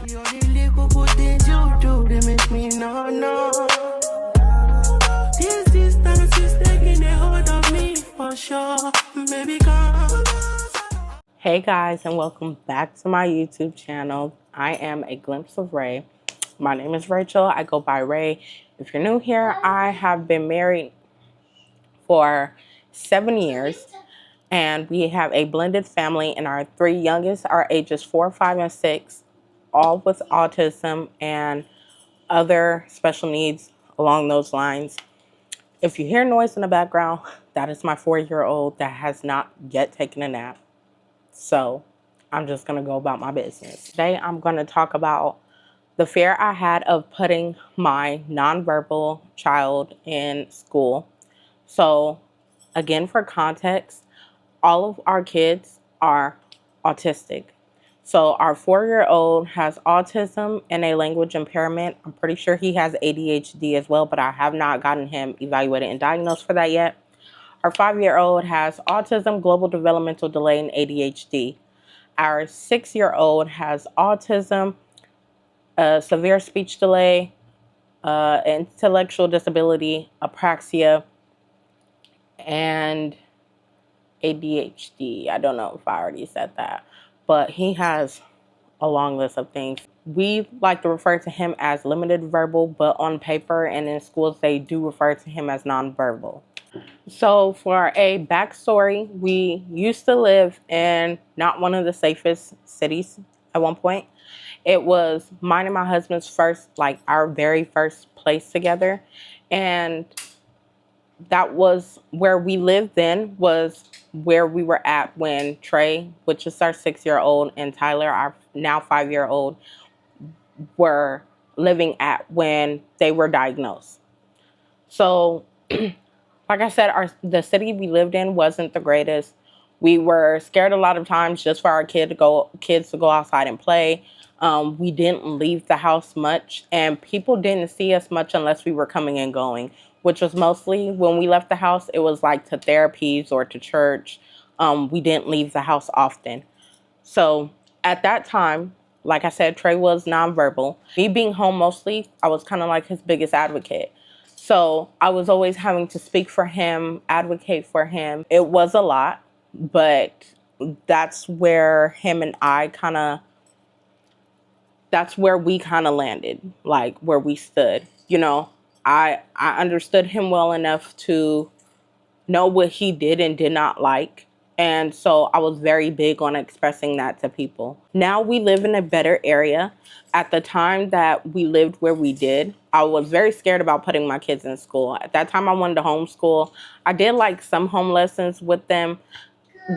The only little good things you do, they make me no. This distance is taking a hold of me for sure. Baby, come. Hey guys, and welcome back to my YouTube channel. I am A Glimpse of Ray. My name is Rachel. I go by Ray. If you're new here, I have been married for 7 years, and we have a blended family, and our three youngest are ages 4, 5, and 6, all with autism and other special needs along those lines. If you hear noise in the background, that is my 4-year-old that has not yet taken a nap. So I'm just going to go about my business. Today, I'm going to talk about the fear I had of putting my nonverbal child in school. So again, for context, all of our kids are autistic. So our 4-year-old has autism and a language impairment. I'm pretty sure he has ADHD as well, but I have not gotten him evaluated and diagnosed for that yet. Our 5-year-old has autism, global developmental delay, and ADHD. Our 6-year-old has autism, severe speech delay, intellectual disability, apraxia, and ADHD. I don't know if I already said that, but he has a long list of things. We like to refer to him as limited verbal, but on paper and in schools, they do refer to him as nonverbal. So for a backstory, we used to live in not one of the safest cities at one point. It was mine and my husband's our very first place together. And that was where we lived then, was where we were at when Trey, which is our 6-year-old, and Tyler, our now 5-year-old, were living at when they were diagnosed. So like I said, the city we lived in wasn't the greatest. We were scared a lot of times just for our kids to go outside and play. We didn't leave the house much, and people didn't see us much unless we were coming and going, which was mostly when we left the house, it was like to therapies or to church. We didn't leave the house often. So at that time, like I said, Trey was nonverbal. Me being home mostly, I was kind of like his biggest advocate. So I was always having to speak for him, advocate for him. It was a lot, but that's where that's where we kind of landed, like where we stood. You know, I understood him well enough to know what he did and did not like. And so I was very big on expressing that to people. Now we live in a better area. At the time that we lived where we did, I was very scared about putting my kids in school. At that time, I wanted to homeschool. I did like some home lessons with them.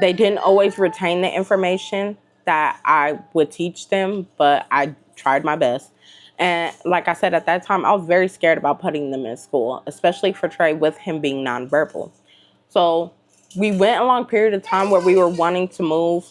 They didn't always retain the information that I would teach them, but I tried my best. And like I said, at that time, I was very scared about putting them in school, especially for Trey with him being nonverbal. So we went a long period of time where we were wanting to move,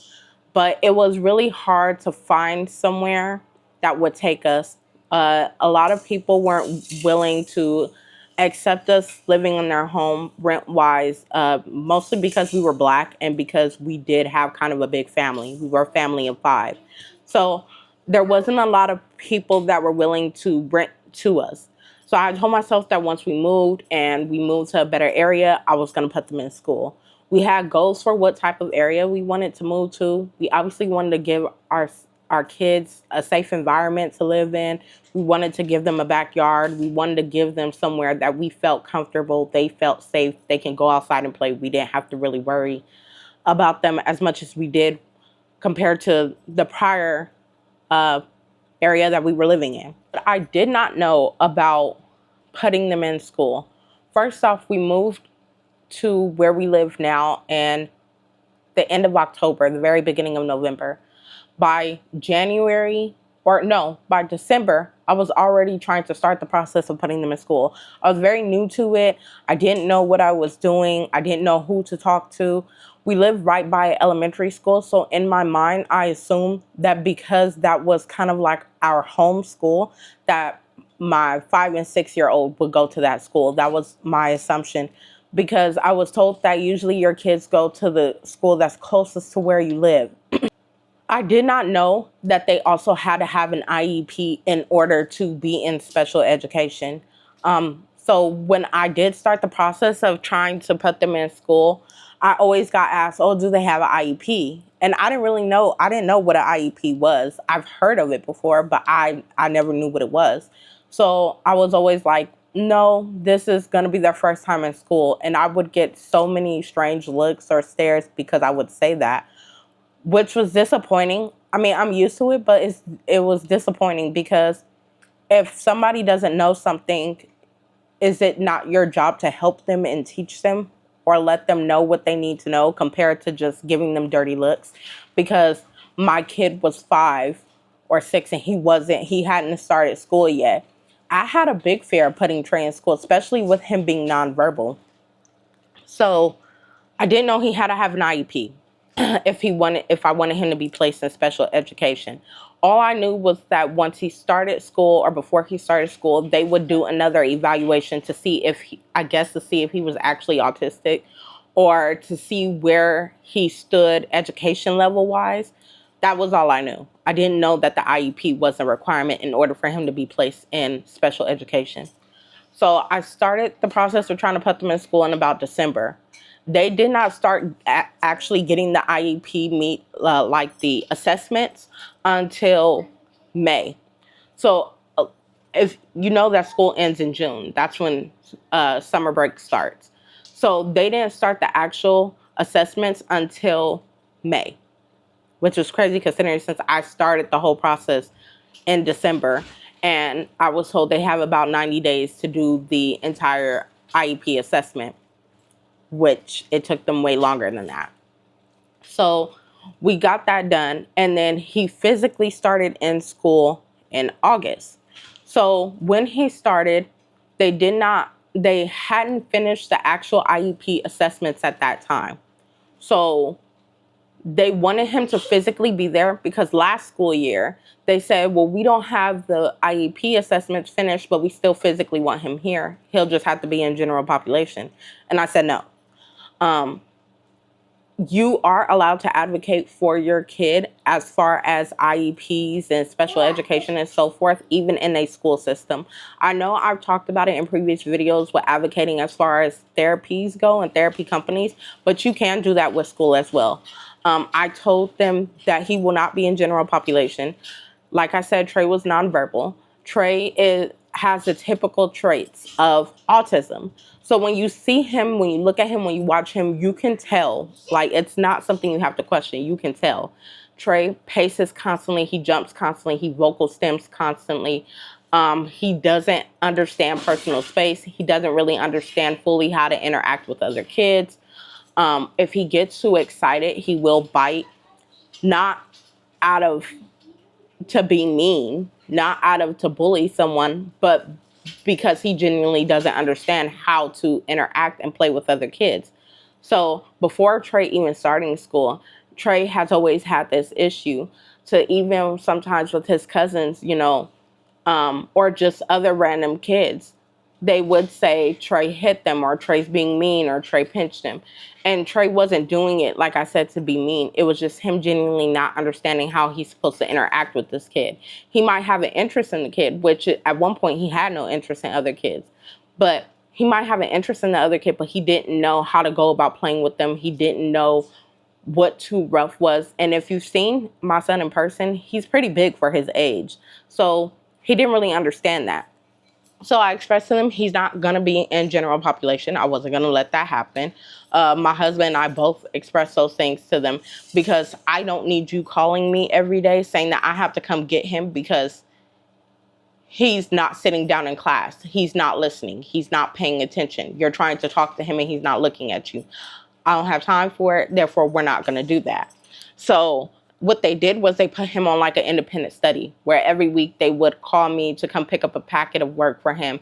but it was really hard to find somewhere that would take us. A lot of people weren't willing to accept us living in their home rent-wise, mostly because we were Black and because we did have kind of a big family. We were a family of 5. So there wasn't a lot of people that were willing to rent to us. So I told myself that once we moved to a better area, I was going to put them in school. We had goals for what type of area we wanted to move to. We obviously wanted to give our kids a safe environment to live in. We wanted to give them a backyard. We wanted to give them somewhere that we felt comfortable. They felt safe. They can go outside and play. We didn't have to really worry about them as much as we did compared to the prior area that we were living in. But I did not know about putting them in school. First off, we moved to where we live now in the end of October, the very beginning of November. By December, I was already trying to start the process of putting them in school. I was very new to it. I didn't know what I was doing. I didn't know who to talk to. We lived right by elementary school, so in my mind, I assumed that because that was kind of like our home school, that my 5 and 6-year-old would go to that school. That was my assumption, because I was told that usually your kids go to the school that's closest to where you live. I did not know that they also had to have an IEP in order to be in special education. So when I did start the process of trying to put them in school, I always got asked, "Oh, do they have an IEP?" And I didn't really know. I didn't know what an IEP was. I've heard of it before, but I never knew what it was. So I was always like, "No, this is gonna be their first time in school," and I would get so many strange looks or stares because I would say that, which was disappointing. I mean, I'm used to it, but it was disappointing because if somebody doesn't know something, is it not your job to help them and teach them or let them know what they need to know compared to just giving them dirty looks? Because my kid was 5 or 6 and he hadn't started school yet. I had a big fear of putting Trey in school, especially with him being nonverbal. So I didn't know he had to have an IEP if I wanted him to be placed in special education. All I knew was that once he started school or before he started school, they would do another evaluation to see if to see if he was actually autistic or to see where he stood education level wise. That was all I knew. I didn't know that the IEP was a requirement in order for him to be placed in special education. So I started the process of trying to put them in school in about December. They did not start actually getting the IEP like the assessments until May. So if you know that school ends in June, that's when summer break starts. So they didn't start the actual assessments until May, which was crazy considering since I started the whole process in December, and I was told they have about 90 days to do the entire IEP assessment, which it took them way longer than that. So we got that done, and then he physically started in school in August. So when he started, they hadn't finished the actual IEP assessments at that time. So they wanted him to physically be there because last school year they said, well, we don't have the IEP assessments finished, but we still physically want him here. He'll just have to be in general population. And I said, no. You are allowed to advocate for your kid as far as IEPs and special education and so forth, even in a school system. I know I've talked about it in previous videos with advocating as far as therapies go and therapy companies, but you can do that with school as well. I told them that he will not be in general population. Like I said, Trey was nonverbal. Has the typical traits of autism. So when you see him, when you look at him, when you watch him, you can tell. Like, it's not something you have to question. You can tell. Trey paces constantly. He jumps constantly. He vocal stems constantly. He doesn't understand personal space. He doesn't really understand fully how to interact with other kids. If he gets too excited, he will bite. Not out of to be mean, not out of to bully someone, but because he genuinely doesn't understand how to interact and play with other kids. So before Trey even starting school, Trey has always had this issue to even sometimes with his cousins, or just other random kids. They would say Trey hit them or Trey's being mean or Trey pinched him. And Trey wasn't doing it, like I said, to be mean. It was just him genuinely not understanding how he's supposed to interact with this kid. He might have an interest in the kid, which at one point he had no interest in other kids. But he might have an interest in the other kid, but he didn't know how to go about playing with them. He didn't know what too rough was. And if you've seen my son in person, he's pretty big for his age. So he didn't really understand that. So I expressed to them he's not going to be in general population. I wasn't going to let that happen. My husband and I both expressed those things to them because I don't need you calling me every day saying that I have to come get him because he's not sitting down in class. He's not listening. He's not paying attention. You're trying to talk to him and he's not looking at you. I don't have time for it. Therefore, we're not going to do that. So what they did was they put him on like an independent study where every week they would call me to come pick up a packet of work for him.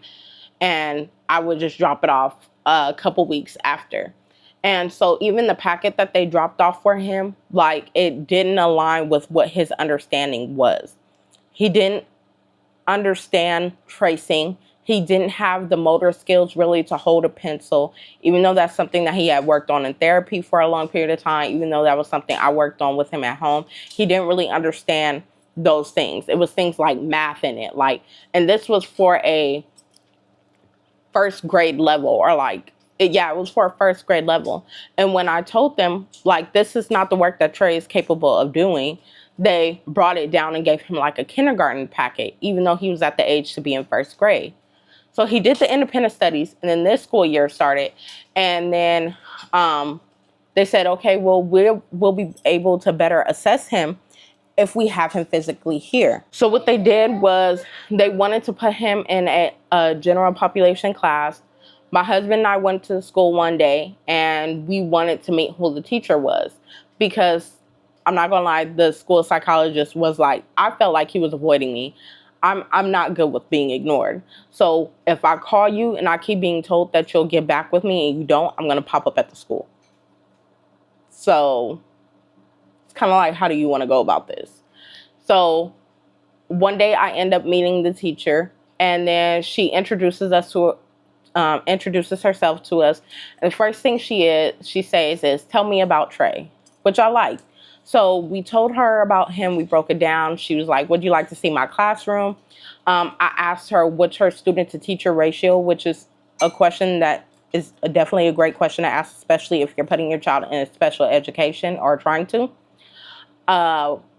And I would just drop it off a couple weeks after. And so even the packet that they dropped off for him, like it didn't align with what his understanding was. He didn't understand tracing. He didn't have the motor skills really to hold a pencil, even though that's something that he had worked on in therapy for a long period of time, even though that was something I worked on with him at home. He didn't really understand those things. It was things like math in it. And this was for a first grade level, or it was for a first grade level. And when I told them, this is not the work that Trey is capable of doing, they brought it down and gave him a kindergarten packet, even though he was at the age to be in first grade. So he did the independent studies, and then this school year started, and then they said, okay, well, we'll be able to better assess him if we have him physically here. So what they did was they wanted to put him in a general population class. My husband and I went to the school one day, and we wanted to meet who the teacher was, because I'm not gonna lie, the school psychologist was I felt like he was avoiding me. I'm not good with being ignored. So if I call you and I keep being told that you'll get back with me and you don't, I'm going to pop up at the school. So it's kind of how do you want to go about this? So one day I end up meeting the teacher, and then she introduces herself to us. And the first thing she says is, tell me about Trey, which I like. So we told her about him. We broke it down. She was like, would you like to see my classroom? I asked her what's her student to teacher ratio, which is a question that is definitely a great question to ask, especially if you're putting your child in a special education or trying to.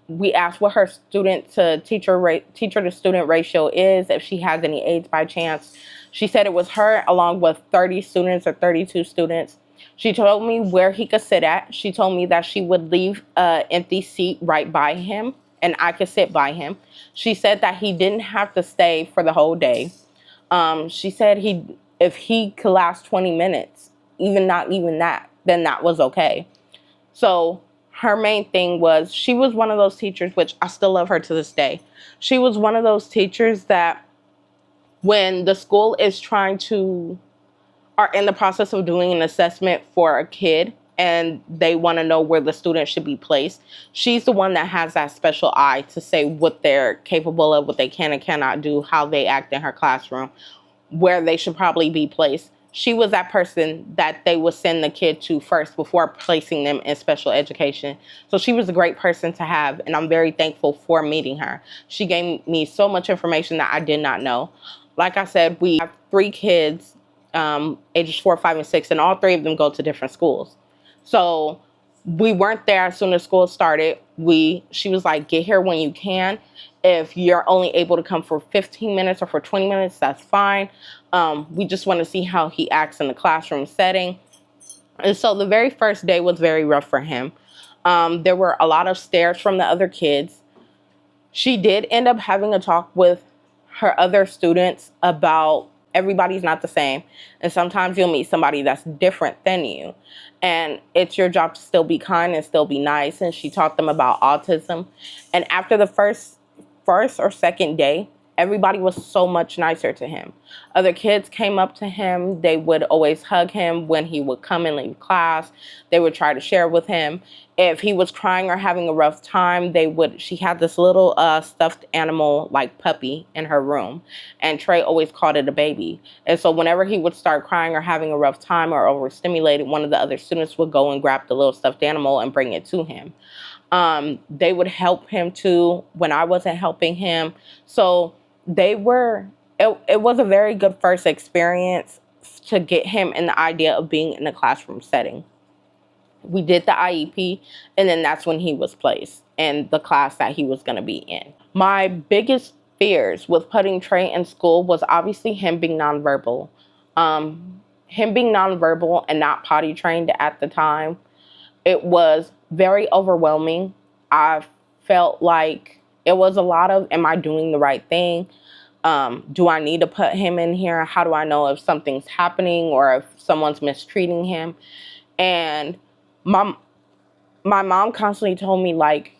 We asked what her student to student ratio is, if she has any aides by chance. She said it was her along with 30 students or 32 students. She told me where he could sit at. She told me that she would leave an empty seat right by him, and I could sit by him. She said that he didn't have to stay for the whole day. She said if he could last 20 minutes, not even that, then that was okay. So her main thing was, she was one of those teachers, which I still love her to this day. She was one of those teachers that when the school are in the process of doing an assessment for a kid and they want to know where the student should be placed, she's the one that has that special eye to say what they're capable of, what they can and cannot do, how they act in her classroom, where they should probably be placed. She was that person that they would send the kid to first before placing them in special education. So she was a great person to have, and I'm very thankful for meeting her. She gave me so much information that I did not know. Like I said, we have 3 kids, ages 4, 5, and 6, and all 3 of them go to different schools. So we weren't there as soon as school started. She was like, get here when you can. If you're only able to come for 15 minutes or for 20 minutes, that's fine. We just want to see how he acts in the classroom setting. And so the very first day was very rough for him. There were a lot of stares from the other kids. She did end up having a talk with her other students about everybody's not the same. And sometimes you'll meet somebody that's different than you. And it's your job to still be kind and still be nice. And she taught them about autism. And after the first or second day, everybody was so much nicer to him. Other kids came up to him. They would always hug him when he would come and leave class. They would try to share with him. If he was crying or having a rough time, she had this little stuffed animal like puppy in her room, and Trey always called it a baby. And so whenever he would start crying or having a rough time or overstimulated, one of the other students would go and grab the little stuffed animal and bring it to him. They would help him too when I wasn't helping him. So it was a very good first experience to get him in the idea of being in a classroom setting. We did the IEP, and then that's when he was placed in the class that he was going to be in. My biggest fears with putting Trey in school was obviously him being nonverbal. Him being nonverbal and not potty trained at the time, it was very overwhelming. I felt like it was a lot of, am I doing the right thing? Do I need to put him in here? How do I know if something's happening or if someone's mistreating him? And my mom constantly told me,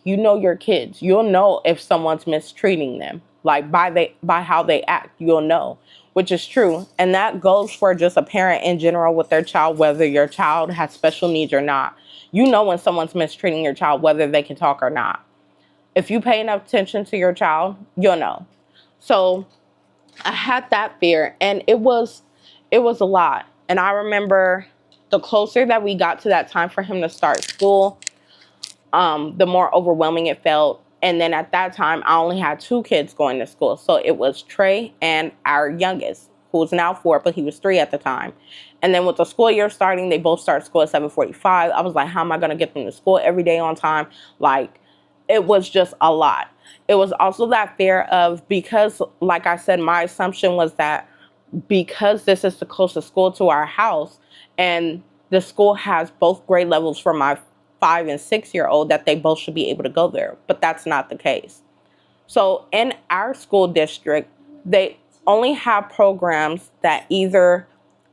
you know your kids. You'll know if someone's mistreating them. By how they act, you'll know, which is true. And that goes for just a parent in general with their child, whether your child has special needs or not. You know when someone's mistreating your child, whether they can talk or not. If you pay enough attention to your child, you'll know. So I had that fear, and it was a lot. And I remember the closer that we got to that time for him to start school, the more overwhelming it felt. And then at that time, I only had two kids going to school. So it was Trey and our youngest, who was now 4, but he was 3 at the time. And then with the school year starting, they both start school at 7:45. I was like, how am I going to get them to school every day on time? Like, it was just a lot. It was also that fear of, because, like I said, my assumption was that because this is the closest school to our house, and the school has both grade levels for my 5 and 6 year old, that they both should be able to go there. But that's not the case. So in our school district, they only have programs that either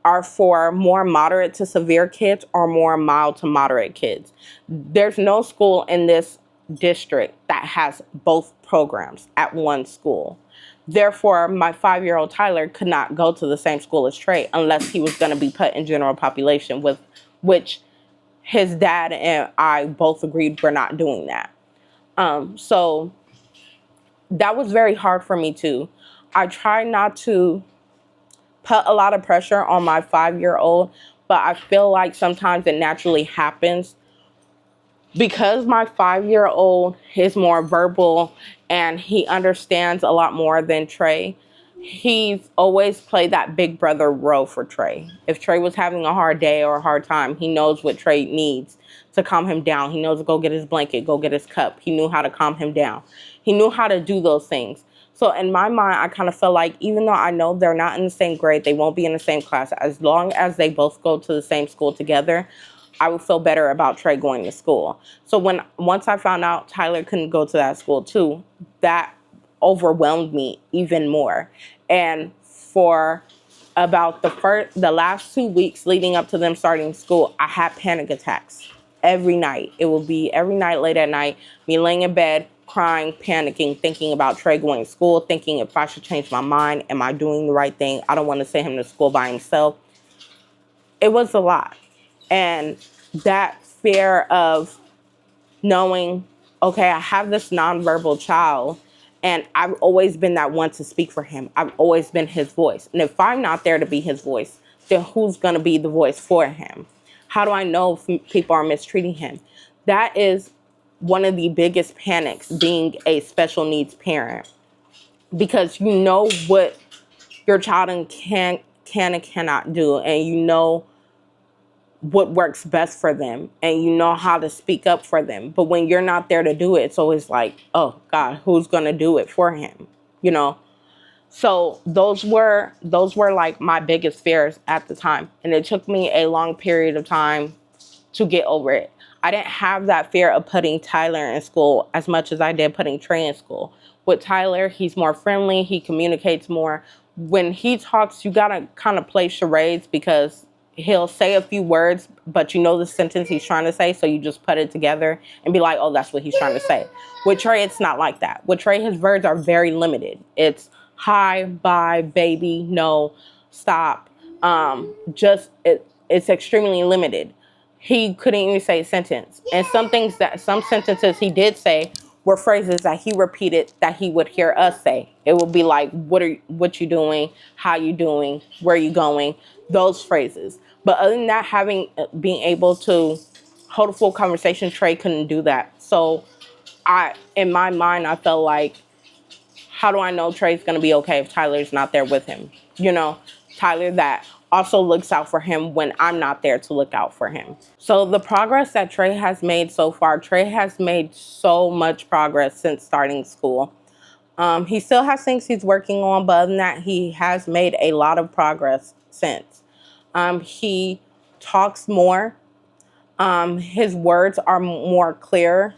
are for more moderate to severe kids or more mild to moderate kids. There's no school in this district that has both programs at one school. Therefore, my 5-year-old Tyler could not go to the same school as Trey unless he was going to be put in general population, with which his dad and I both agreed we're not doing that. So that was very hard for me too. I try not to put a lot of pressure on my 5-year-old, but I feel like sometimes it naturally happens because my 5-year-old is more verbal and he understands a lot more than Trey. He's always played that big brother role for Trey. If Trey was having a hard day or a hard time, he knows what Trey needs to calm him down. He knows to go get his blanket, go get his cup. He knew how to calm him down. He knew how to do those things. So in my mind, I kind of feel like, even though I know they're not in the same grade, they won't be in the same class, as long as they both go to the same school together, I would feel better about Trey going to school. So once I found out Tyler couldn't go to that school too, that overwhelmed me even more. And for about the last 2 weeks leading up to them starting school, I had panic attacks every night. It will be every night, late at night, me laying in bed, crying, panicking, thinking about Trey going to school, thinking if I should change my mind, am I doing the right thing? I don't want to send him to school by himself. It was a lot. And that fear of knowing, okay, I have this nonverbal child, and I've always been that one to speak for him. I've always been his voice. And if I'm not there to be his voice, then who's going to be the voice for him? How do I know if people are mistreating him? That is one of the biggest panics, being a special needs parent, because you know what your child can and cannot do, and you know what works best for them, and you know how to speak up for them. But when you're not there to do it, it's always like, oh God, who's going to do it for him? You know? So those were like my biggest fears at the time. And it took me a long period of time to get over it. I didn't have that fear of putting Tyler in school as much as I did putting Trey in school. With Tyler, he's more friendly. He communicates more. When he talks, you got to kind of play charades, because he'll say a few words, but you know the sentence he's trying to say, so you just put it together and be like, oh, that's what he's trying to say. With Trey, it's not like that. With Trey, his words are very limited. It's hi, bye, baby, no, stop. It's extremely limited. He couldn't even say a sentence. And some sentences he did say were phrases that he repeated that he would hear us say. It would be like, what you doing? How you doing? Where you going? Those phrases. But other than that, being able to hold a full conversation, Trey couldn't do that. So in my mind, I felt like, how do I know Trey's going to be okay if Tyler's not there with him? You know, Tyler that also looks out for him when I'm not there to look out for him. So the progress that Trey has made so far, Trey has made so much progress since starting school. He still has things he's working on, but other than that, he has made a lot of progress since. He talks more. His words are more clear.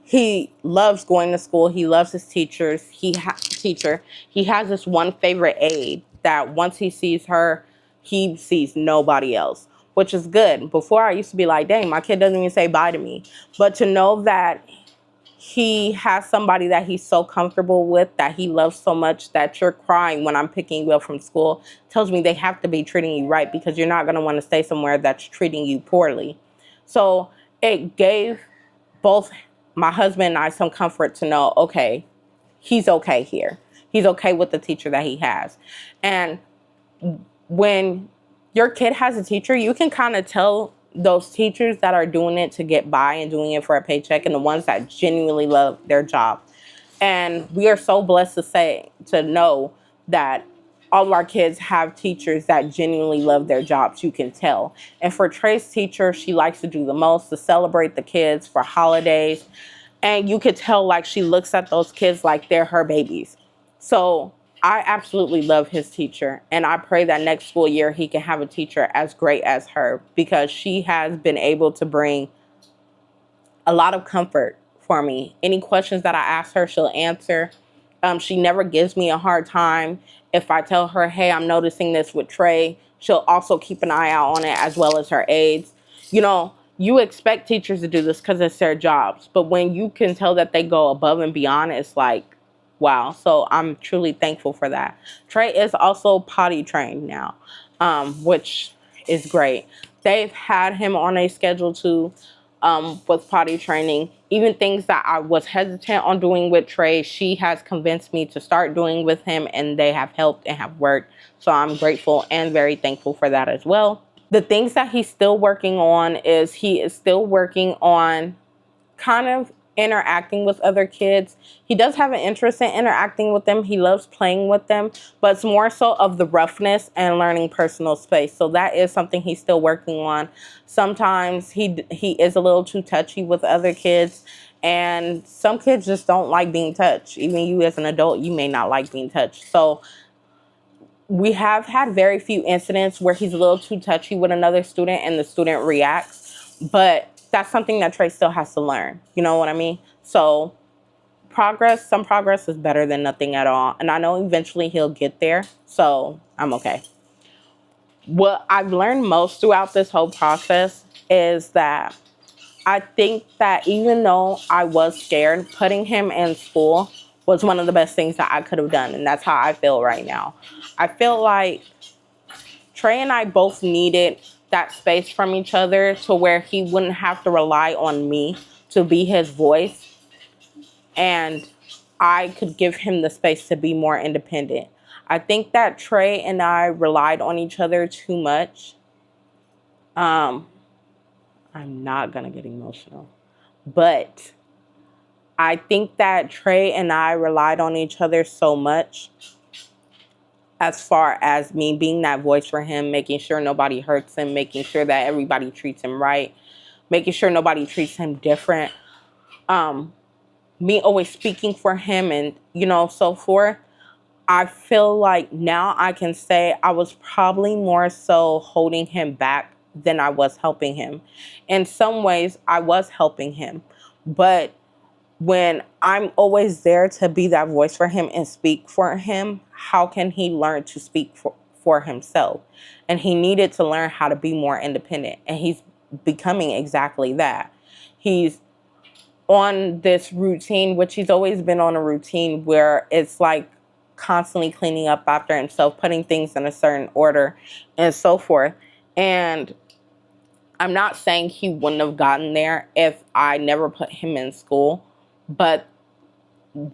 He loves going to school. He loves his teachers. He has this one favorite aide that once he sees her, he sees nobody else, which is good. Before, I used to be like, dang, my kid doesn't even say bye to me. But to know that he has somebody that he's so comfortable with, that he loves so much, that you're crying when I'm picking you up from school, tells me they have to be treating you right, because you're not going to want to stay somewhere that's treating you poorly. So it gave both my husband and I some comfort to know, okay, he's okay here. He's okay with the teacher that he has. And when your kid has a teacher, you can kind of tell those teachers that are doing it to get by and doing it for a paycheck, and the ones that genuinely love their job. And we are so blessed to know that all of our kids have teachers that genuinely love their jobs. You can tell. And for Trey's teacher, she likes to do the most to celebrate the kids for holidays. And you could tell, like, she looks at those kids like they're her babies. So I absolutely love his teacher. And I pray that next school year he can have a teacher as great as her, because she has been able to bring a lot of comfort for me. Any questions that I ask her, she'll answer. She never gives me a hard time. If I tell her, hey, I'm noticing this with Trey, she'll also keep an eye out on it, as well as her aides. You know, you expect teachers to do this because it's their jobs. But when you can tell that they go above and beyond, it's like, wow. So I'm truly thankful for that. Trey is also potty trained now, which is great. They've had him on a schedule too, with potty training. Even things that I was hesitant on doing with Trey, she has convinced me to start doing with him, and they have helped and have worked. So I'm grateful and very thankful for that as well. The things that he's still working on is he is still working on kind of interacting with other kids. He does have an interest in interacting with them. He loves playing with them, but it's more so of the roughness and learning personal space. So that is something he's still working on. Sometimes he is a little too touchy with other kids, and some kids just don't like being touched. Even you as an adult, you may not like being touched. So we have had very few incidents where he's a little too touchy with another student and the student reacts, but that's something that Trey still has to learn. You know what I mean? So some progress is better than nothing at all. And I know eventually he'll get there. So I'm okay. What I've learned most throughout this whole process is that I think that even though I was scared, putting him in school was one of the best things that I could have done. And that's how I feel right now. I feel like Trey and I both needed that space from each other to where he wouldn't have to rely on me to be his voice. And I could give him the space to be more independent. I think that Trey and I relied on each other too much. I'm not going to get emotional. But I think that Trey and I relied on each other so much, as far as me being that voice for him, making sure nobody hurts him, making sure that everybody treats him right, making sure nobody treats him different. Me always speaking for him and, so forth. I feel like now I can say I was probably more so holding him back than I was helping him. In some ways, I was helping him. But when I'm always there to be that voice for him and speak for him, how can he learn to speak for himself? And he needed to learn how to be more independent. And he's becoming exactly that. He's on this routine, which he's always been on a routine where it's like constantly cleaning up after himself, putting things in a certain order and so forth. And I'm not saying he wouldn't have gotten there if I never put him in school, but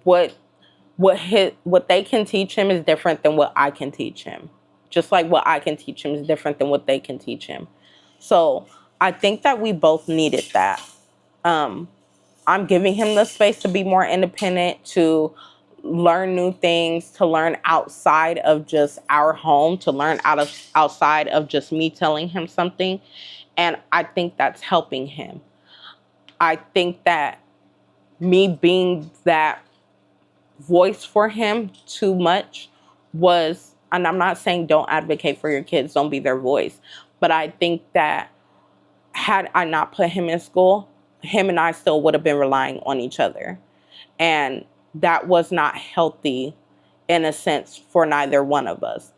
what they can teach him is different than what I can teach him. Just like what I can teach him is different than what they can teach him. So I think that we both needed that. I'm giving him the space to be more independent, to learn new things, to learn outside of just our home, to learn outside of just me telling him something. And I think that's helping him. I think that me being that voice for him too much was, and I'm not saying don't advocate for your kids, don't be their voice, but I think that had I not put him in school, him and I still would have been relying on each other. And that was not healthy in a sense for neither one of us,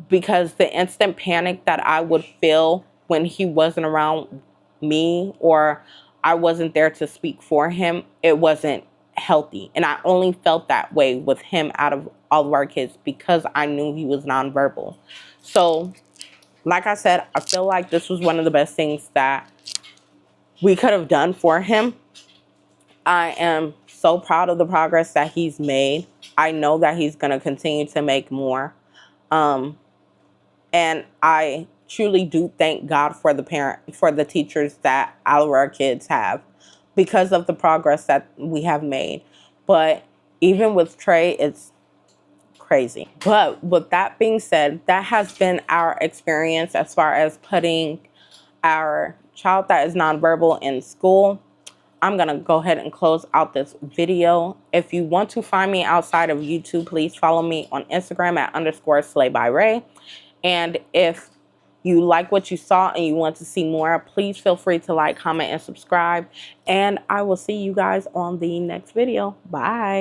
because the instant panic that I would feel when he wasn't around me or I wasn't there to speak for him, it wasn't healthy. And I only felt that way with him out of all of our kids because I knew he was nonverbal. So, like I said, I feel like this was one of the best things that we could have done for him. I am so proud of the progress that he's made. I know that he's going to continue to make more. And I truly do thank God for the teachers that our kids have because of the progress that we have made. But even with Trey, it's crazy. But with that being said, that has been our experience as far as putting our child that is nonverbal in school. I'm going to go ahead and close out this video. If you want to find me outside of YouTube, please follow me on Instagram at _SlayByRay. And if you like what you saw and you want to see more, please feel free to like, comment, and subscribe. And I will see you guys on the next video. Bye.